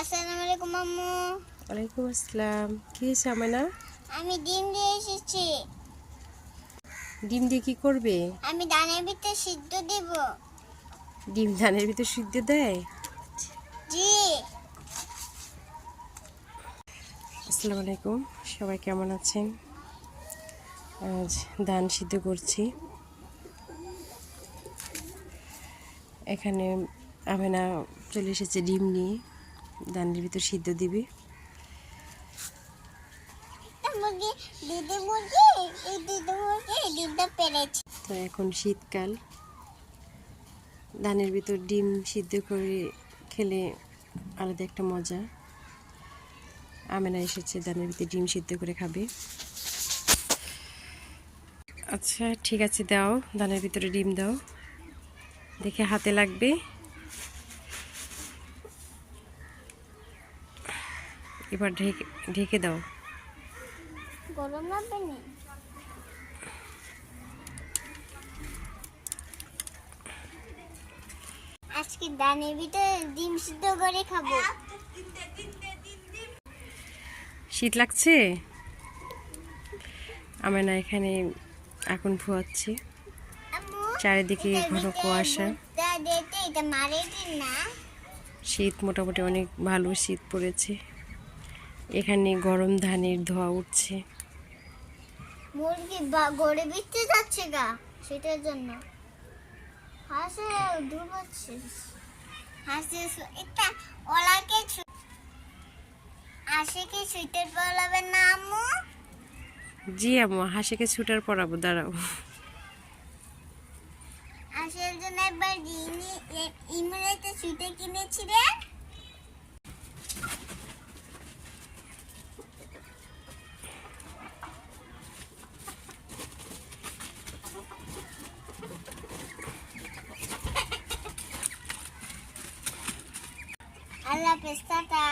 আসসালামু আলাইকুম আম্মু। ওয়ালাইকুম আসসালাম। কি হয়েছে আমেনা? আমি ডিম দিয়ে এসেছি। ডিম দিয়ে কি করবে? আমি ধানের ভিতরে সিদ্ধ দেব। ডিম ধানের ভিতর সিদ্ধ দেয়? জি। আসসালামু আলাইকুম, সবাই কেমন আছেন? আজ ধান সিদ্ধ করছি। এখানে আমেনা চলে এসেছে ডিম নিয়ে, ধানের ভিতর সিদ্ধ দিবে। ডিমটা পেরেছি। তো এখন শীতকাল, ধানের ভিতর ডিম সিদ্ধ করে খেলে আলাদা একটা মজা। আমেনা এসেছে ধানের ভিতরে ডিম সিদ্ধ করে খাবে। আচ্ছা ঠিক আছে, দাও, ধানের ভিতরে ডিম দাও, দেখে হাতে লাগবে। এবার ঢেকে ঢেকে দাও। গরম লাগবে না? আজকে ধানের ভিতরে ডিম সিদ্ধ করে খাবো। শীত লাগছে? আমেনা এখানে আগুন ফুয়াচ্ছে, চারিদিকে ঘন কুয়াশা। শীত মোটামুটি অনেক ভালো শীত পড়েছে। এখানে গরম ধানের ধোঁয়া উঠছে। মুরগি গড়ে বিচ্ছে যাচ্ছে গা, সেটার জন্য হাসে ডুবাচ্ছে। হাসে এটা ওলাকে আশিকে সুইটার পরাবে না আম্মু? জি আম্মু, হাসিকে ছুটার পরাবো, দাঁড়াও। আশের জন্য একবার ইমরাতে সুইটার কিনেছি রে। আল্লাহ পেস্তাটা